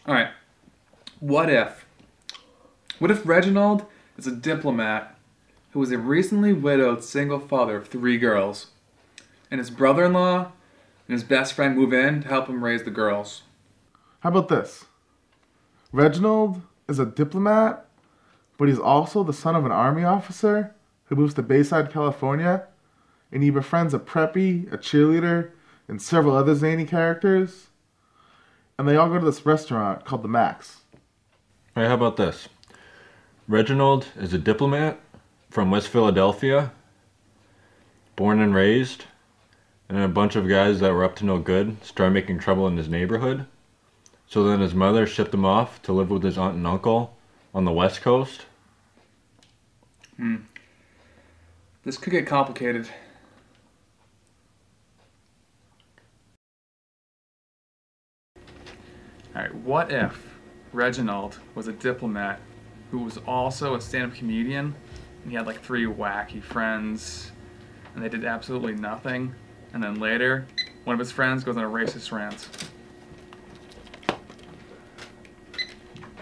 All right. What if? What if Reginald is a diplomat who was a recently widowed single father of three girls, and his brother-in-law and his best friend move in to help him raise the girls? How about this? Reginald is a diplomat, but he's also the son of an army officer who moves to Bayside, California, and he befriends a preppy, a cheerleader, and several other zany characters. And they all go to this restaurant called the Max. Alright, how about this? Reginald is a diplomat from West Philadelphia, born and raised, and a bunch of guys that were up to no good started making trouble in his neighborhood. So then his mother shipped him off to live with his aunt and uncle on the West Coast. This could get complicated. Alright, what if Reginald was a diplomat who was also a stand-up comedian, and he had like three wacky friends, and they did absolutely nothing, and then later, one of his friends goes on a racist rant.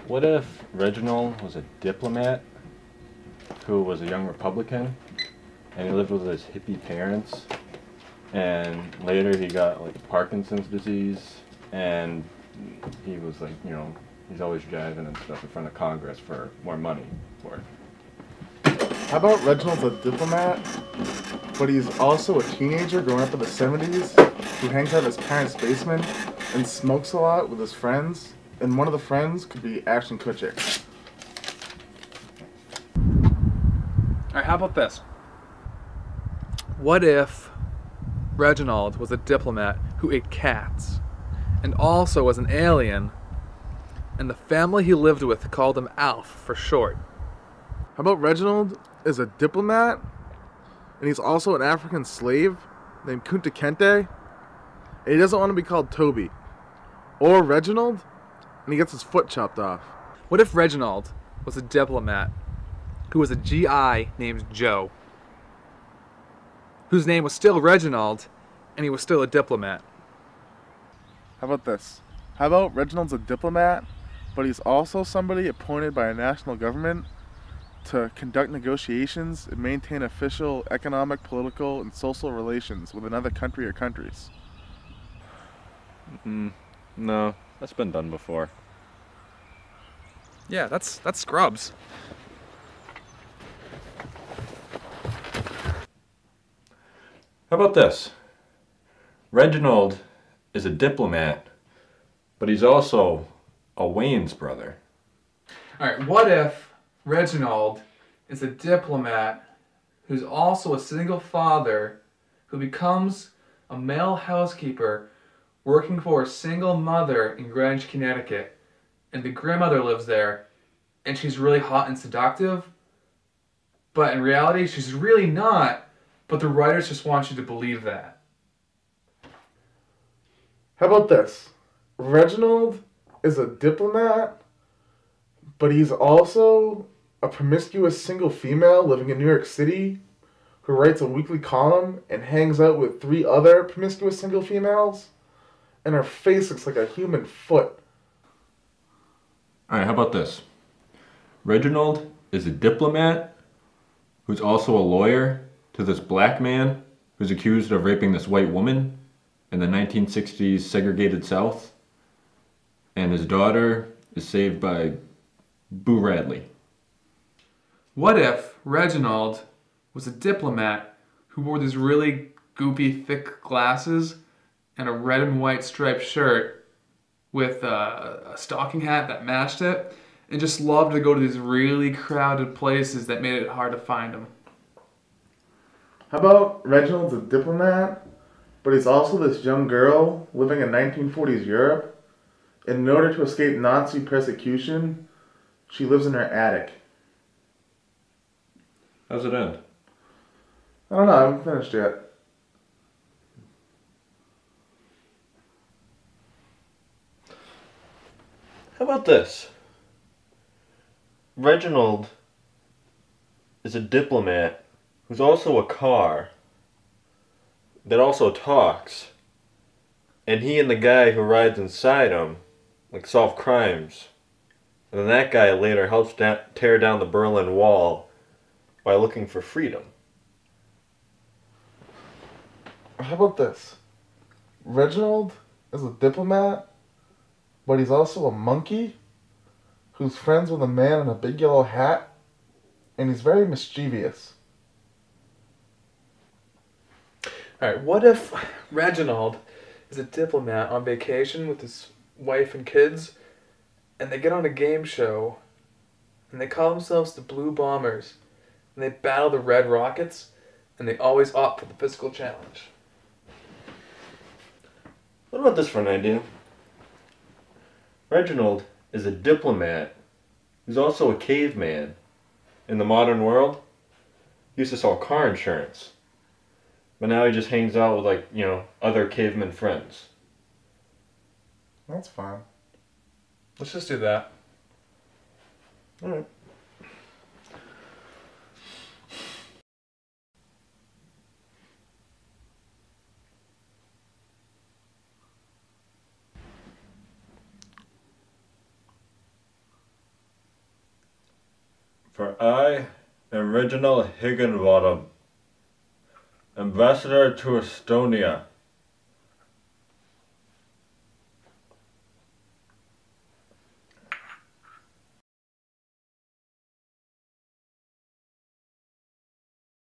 What if Reginald was a diplomat who was a young Republican and he lived with his hippie parents, and later he got like Parkinson's disease, and he was like, you know, he's always jiving and stuff in front of Congress for more money for it. How about Reginald's a diplomat, but he's also a teenager growing up in the 70s who hangs out in his parents' basement and smokes a lot with his friends, and one of the friends could be Ashton Kutcher. Alright, how about this? What if Reginald was a diplomat who ate cats, and also was an alien, and the family he lived with called him Alf for short? How about Reginald is a diplomat, and he's also an African slave named Kunta Kinte, and he doesn't want to be called Toby or Reginald, and he gets his foot chopped off. What if Reginald was a diplomat who was a GI named Joe, whose name was still Reginald, and he was still a diplomat? How about this? How about Reginald's a diplomat, but he's also somebody appointed by a national government to conduct negotiations and maintain official economic, political, and social relations with another country or countries? No, that's been done before. Yeah, that's Scrubs. How about this? Reginald is a diplomat, but he's also a Wayans brother. Alright, what if Reginald is a diplomat who's also a single father who becomes a male housekeeper working for a single mother in Greenwich, Connecticut, and the grandmother lives there, and she's really hot and seductive, but in reality she's really not, but the writers just want you to believe that. How about this? Reginald is a diplomat, but he's also a promiscuous single female living in New York City who writes a weekly column and hangs out with three other promiscuous single females, and her face looks like a human foot. Alright, how about this? Reginald is a diplomat who's also a lawyer to this black man who's accused of raping this white woman in the 1960s segregated South, and his daughter is saved by Boo Radley. What if Reginald was a diplomat who wore these really goopy thick glasses and a red and white striped shirt with a stocking hat that matched it, and just loved to go to these really crowded places that made it hard to find him? How about Reginald's a diplomat, but he's also this young girl living in 1940s Europe, and in order to escape Nazi persecution, she lives in her attic. How's it end? I don't know, I haven't finished yet. How about this? Reginald is a diplomat who's also a car that also talks, and he and the guy who rides inside him like solve crimes. And then that guy later helps tear down the Berlin Wall by looking for freedom. How about this? Reginald is a diplomat, but he's also a monkey who's friends with a man in a big yellow hat, and he's very mischievous. Alright, what if Reginald is a diplomat on vacation with his wife and kids, and they get on a game show, and they call themselves the Blue Bombers, and they battle the Red Rockets, and they always opt for the physical challenge? What about this for an idea? Reginald is a diplomat who's also a caveman. In the modern world, he used to sell car insurance. But now he just hangs out with, like, other caveman friends. That's fine. Let's just do that. Alright. For I am Reginald Higginbottom, ambassador to Estonia.